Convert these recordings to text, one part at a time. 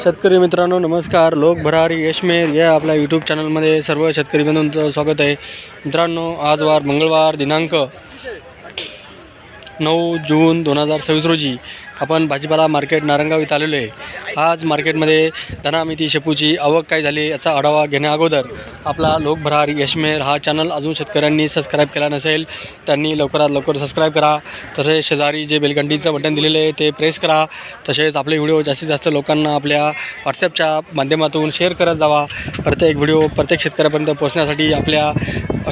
शेतकरी मित्रांनो नमस्कार. लोक भरारी यशमेर या आपल्या यूट्यूब चॅनलमध्ये सर्व शेतकरी बंधूंचं स्वागत आहे. मित्रांनो, आज वार मंगळवार दिनांक 9 जून 2026 रोजी आपण भाजीपाला मार्केट नारंगाव इथं आलेलो आहे. आज मार्केटमध्ये धना मेथी शेपूची आवक काय झाली याचा आढावा घेण्या अगोदर आपला लोक भरारी यशमेर हा चॅनल अजून शेतकऱ्यांनी सबस्क्राईब केला नसेल त्यांनी लवकरात लवकर सबस्क्राईब करा. तसेच शेजारी जे बेलघंटीचं बटन दिलेलं आहे ते प्रेस करा. तसेच आपले व्हिडिओ जास्तीत जास्त लोकांना आपल्या व्हॉट्सॲपच्या माध्यमातून शेअर करत जावा. प्रत्येक व्हिडिओ प्रत्येक शेतकऱ्यापर्यंत पोहोचण्यासाठी आपल्या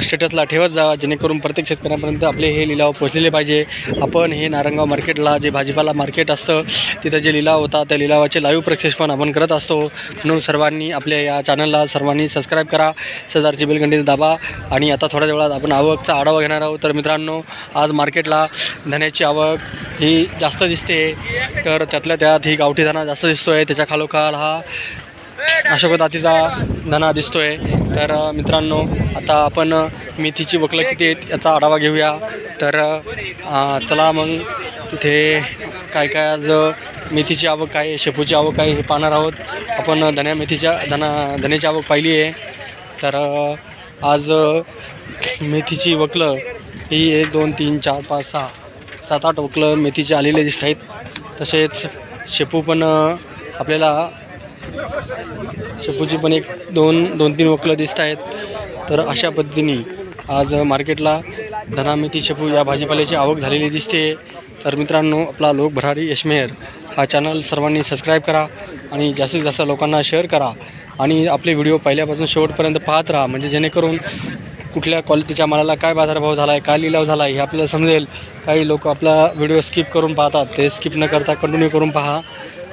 स्टेटसला ठेवत जा, जेणेकरून प्रत्येक शेतकऱ्यांपर्यंत आपले हे लिलाव पोहोचलेले पाहिजे. आपण हे नारंगाव मार्केटला जे भाजीपाला मार्केट असतं तिथं जे लिलाव होता त्या लिलावाचे लाईव्ह प्रक्षेपण आपण करत असतो. म्हणून सर्वांनी आपल्या या चॅनलला सर्वांनी सबस्क्राईब करा, शेजारची बेलघंटी दाबा. आणि आता थोड्या वेळात आपण आवकचा आढावा घेणार आहोत. तर मित्रांनो, आज मार्केटला धन्याची आवक ही जास्त दिसते. तर त्यातल्या त्यात ही गावठी धना जास्त दिसतो आहे. त्याच्या खालोखाल हा अशोक जातीचा धना दिसतो आहे. तर मित्रांनो, आता आपण मेथीची वकलं किती आहेत याचा आढावा घेऊया. तर चला मग तिथे काय काय आज मेथीची आवक काय, शेपूची आवक काय हे पाहणार आहोत. आपण धन्याची आवक पाहिली आहे. तर आज मेथीची वकलं ही 1 2 3 4 5 6 7 8 वकलं मेथीचे आलेले दिसत आहेत. तसेच शेपू पण आपल्याला शेपूची पण 1 2 3 वकलं दिसत आहेत. तर अशा पद्धतीने आज मार्केटला धना मेथी शेपू या भाजीपाल्याची आवक झालेली दिसते. तर मित्रांनो, आपला लोक भरारी यशमेर हा चॅनल सर्वांनी सबस्क्राईब करा आणि जास्तीत जास्त लोकांना शेअर करा. आणि आपले व्हिडिओ पहिल्यापासून शेवटपर्यंत पाहत राहा, म्हणजे जेणेकरून कुठल्या क्वालिटीच्या मालाला काय बाजारभाव झाला आहे, काय लिलाव झाला आहे हे आपल्याला समजेल. काही लोक आपला व्हिडिओ स्किप करून पाहतात, ते स्किप न करता कंटिन्यू करून पहा.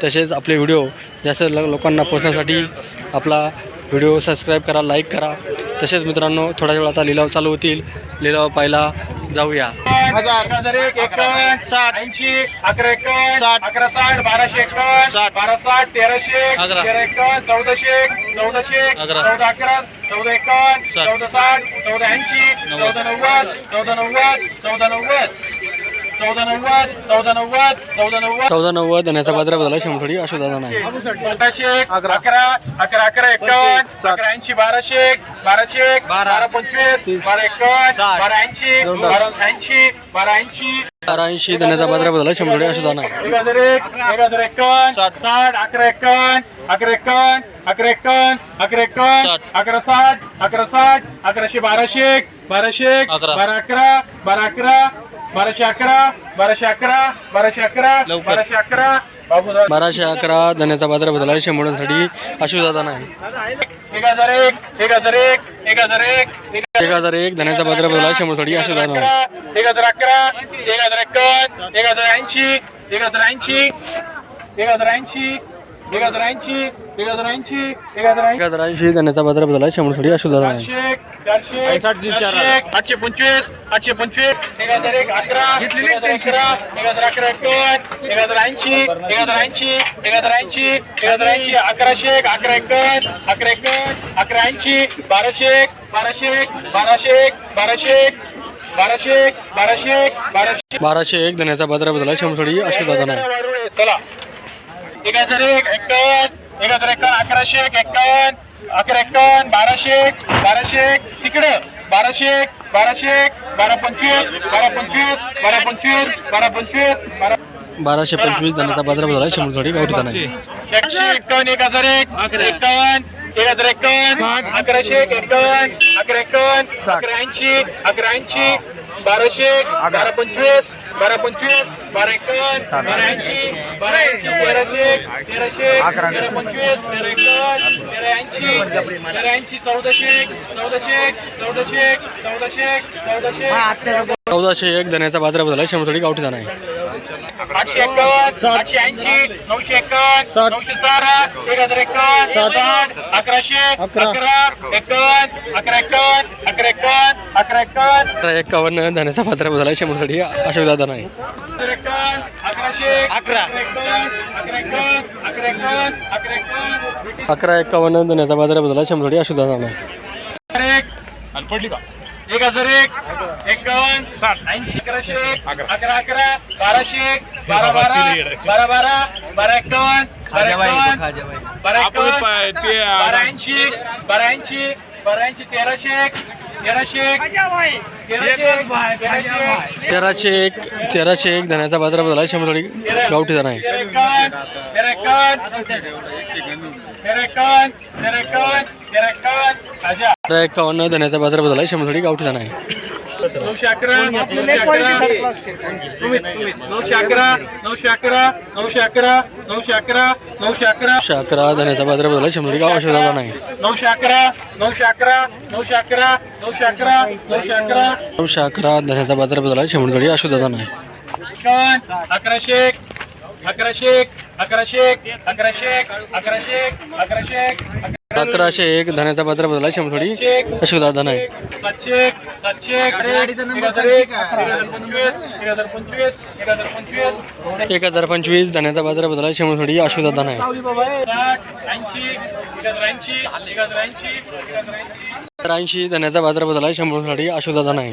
तसेच आपले व्हिडिओ जास्त लोकांना पोहोचण्यासाठी आपला व्हिडिओ सबस्क्राईब करा, लाईक करा. तसेच मित्रांनो, थोड्या वेळात आता लिलाव चालू होतील. लिलाव पाहायला जाऊया. 1000 1 51 60 80 11 51 11 60 12 51 12 60 1300 13 51 1400 1400 14 11 14 51 14 60 14 80 14 90 14 90 14 90 1490 धन्याचा बाजार बदला शंभरडी अशोक दादा नाही. 11 11 11 51 11 80 1200 1200 12 25 12 51 12 80 12 80 12 80 1280 धन्याचा बाजार बदला शंभरडी अशोक दादा नाही. 1001 1051 60 11 51 11 51 11 51 11 51 11 60 11 60 1100 1200 1200 12 11 12 11 1211 1211 1211 1211 1211 धन्याचा बाजार बदला शंभरसाठी अशोक दादा नाही. 1001 1001 1001 1001 धन्याचा बाजार बदला शंभरसाठी अशोक दादा नाही. 1011 1051 1080 1080 1080 1080 1080 1080 धन्याचा बाजार बदला शंभरसाठी अशोक दादा नाही. 825 825 1001 11 1011 1011 1080 1080 1080 1080 1100 11 11 11 80 1200 1200 1200 1200 1200 1200 1201 धन्याचा बाजार बदला शंभरसाठी अशोक दादा नाही. चला 1001 51 1051 1100 51 11 51 1200 1200 तिकडं 1200 1200 1225 1225 1225 1225 1225 धन्याचा बाजार बदला शंभरसाठी गावठी दादा नाही. 151 1001 51 1051 1100 51 1151 1180 1180 1200 1225 1225 1251 1280 1280 1300 1300 1325 1380 1380 1400 1400 1400 1400 1401 धन्याचा बाजार बदला शंभरसाठी गावठी दादा नाही. 851 880 951 907 1051 60 1100 11 51 11 51 11 51 धन्याचा बाजार बदला शंभरसाठी अशोक दादा नाही. 1151 धन्याचा बाजार बदला शंभरसाठी अशोक दादा नाही. पडली का 1001 51 80 11 11 12 12 12 12 1301 धन्याचा बाजारभाव झाला 100 थोडी गावठी धना आहे. 51 धन्याचा बाजारभाव झाला 100 थोडी गावठी धना आहे. 911 धन्याचा बाजारभाव झाला 100 थोडी गाव अशा धना आहे. 911 धन्याचा बाजारभाव झाला 100 थोडी अशा धना आहे. 1101 धन्याचा बाजारभाव झाला 100 थोडी अशा धना आहे. 1025 धन्याचा बाजारभाव झाला 100 थोडी अशा धना आहे. 80 धन्याचा बाजारभाव झाला 100 थोडी अशा धना आहे.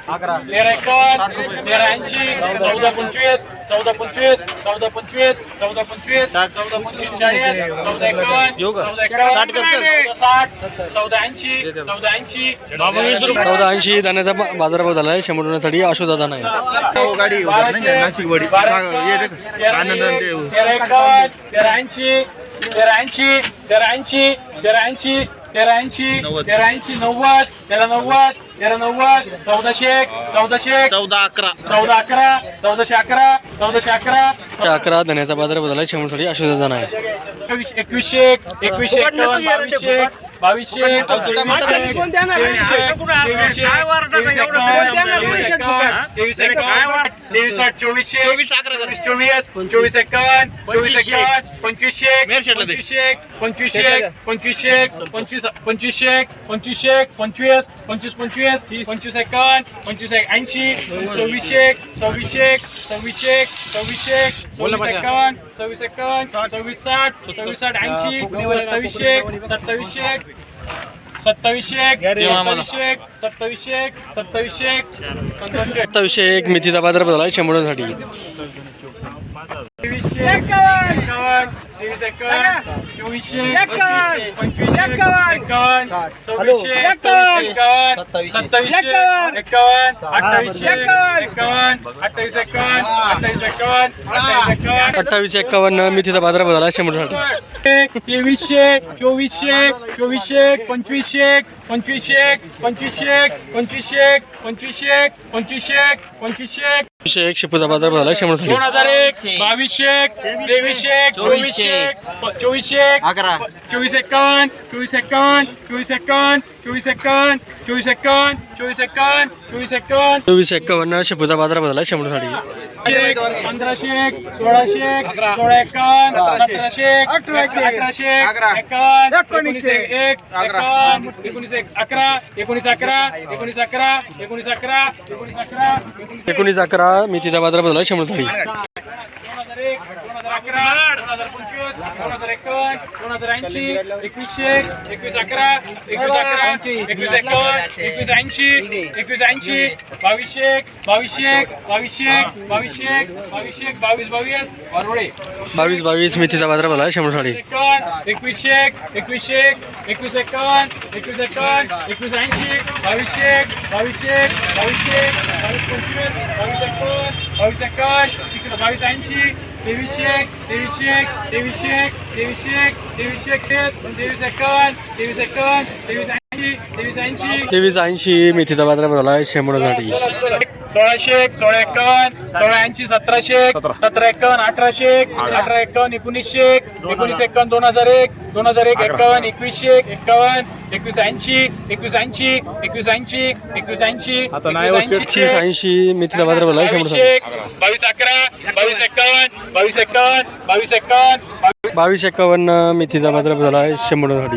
1480 धन्याचा बाजारभाव झाला 100 साठी अशा धना आहे. 11 धन्याचा बाजारभाव झाला 100 साठी अशा धना आहे. 21 22 2701 मेथीचा बाजारभाव झाला 100 साठी. 2851 मेथीचा बाजारभाव झाला 100 साठी. 2300 2400 2400 2500 2500 2500 2500 2500 1 शेपूचा बाजारभाव झाला 100 साठी. 2001 2200 2300 2400 2400 2451 2451 2451 2451 2451 2451 2451 शेपूचा बाजारभाव झाला 100 साठी. 1500 1600 1651 1700 1800 51 1911 मेथीचा बाजारभाव झाला 100 साठी. 22 मेथीचा बाजारभाव झाला 100 साठी. 2380 मेथीचा बाजारभाव झाला 100 साठी. 1600 1651 1680 1700 1751 1800 1851 1900 1951 2001 2001 51 2100 51 2180 2180 2180 2180 2180 मेथीचा बाजारभाव झाला 100 साठी. 2251 मेथीचा बाजारभाव झाला 100 साठी.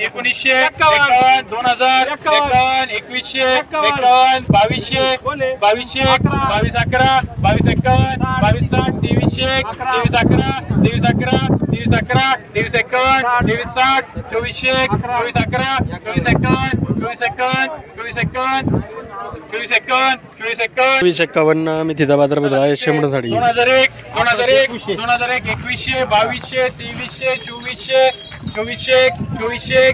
1900 51 2000 51 2100 51 2200 2200 2211 2251 2260 एक 23-11 23-11 23-11 23-51 23-60 24-1 24-11 24-51 24-51 24-51 24-51 24-51 51 मेथीचा बाजार भाव झाला आहे 100 मोठ्यासाठी. 2001 2001 2001 2100 2200 2300 2400 2400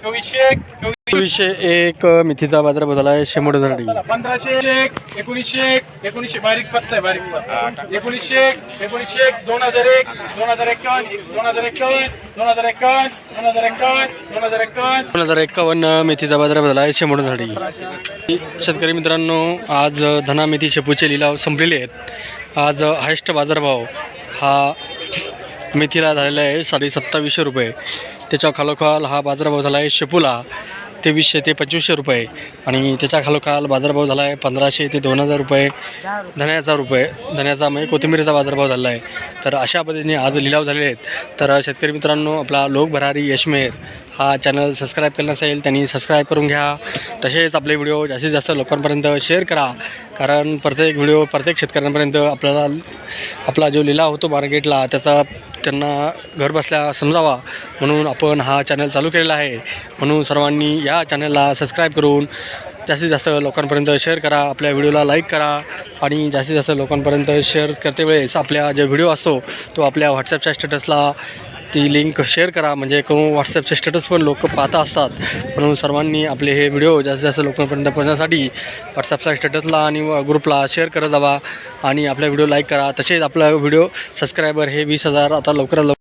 2400 2400 2401 मेथीचा बाजार भाव झाला आहे 100 मोठ्यासाठी. 1501 1901 1900 बारीक पत्ता आहे बारीक पत्ता 1901 1901 2001 2051 2051 2051 2051 2051 2051 मेथीचा बाजार भाव झाला आहे 100 मोठ्यासाठी. शेतकरी मित्रांनो, आज धना मेथी शेपूचे लिलाव संपलेले आहेत. आज हायस्ट बाजारभाव हा मेथीला झालेला आहे 27,500 रुपये. त्याच्या खालोखाल हा बाजारभाव झाला आहे शेपूला 2300 ते 2500 रुपये आणि त्याच्या खालोखाल बाजारभाव झाला आहे 1500 ते 2000 रुपये धन्याचा म्हणजे कोथिंबीरीचा बाजारभाव झाला आहे. तर अशा पद्धतीने आज लिलाव झालेले आहेत. तर शेतकरी मित्रांनो, आपला लोक भरारी यशमेर हा चॅनल सबस्क्राईब केला नसेल त्यांनी सबस्क्राईब करून घ्या. तसेच आपले व्हिडिओ जास्तीत जास्त लोकांपर्यंत शेअर करा, कारण प्रत्येक व्हिडिओ प्रत्येक शेतकऱ्यांपर्यंत आपला जो लिलाव होतो मार्केटला त्याचा त्यांना घरबसल्या समजावा म्हणून आपण हा चॅनल चालू केलेला आहे. म्हणून सर्वांनी या चॅनलला सबस्क्राईब करून जास्तीत जास्त लोकांपर्यंत शेअर करा. आपल्या व्हिडिओला लाईक करा आणि जास्तीत जास्त लोकांपर्यंत शेअर करते वेळेस आपल्या जो व्हिडिओ असतो तो आपल्या व्हॉट्सअपच्या स्टेटसला ती लिंक शेअर करा, म्हणजे कोण व्हॉट्सअपचे स्टेटस पण लोक पाहता असतात. म्हणून सर्वांनी आपले हे व्हिडिओ जास्तीत जास्त लोकांपर्यंत पोहोचण्यासाठी व्हॉट्सअपच्या स्टेटसला आणि ग्रुपला शेअर करत जावा आणि आपला व्हिडिओ लाईक करा. तसेच आपला व्हिडिओ सबस्क्रायबर हे 20,000 आता लवकरात लवकर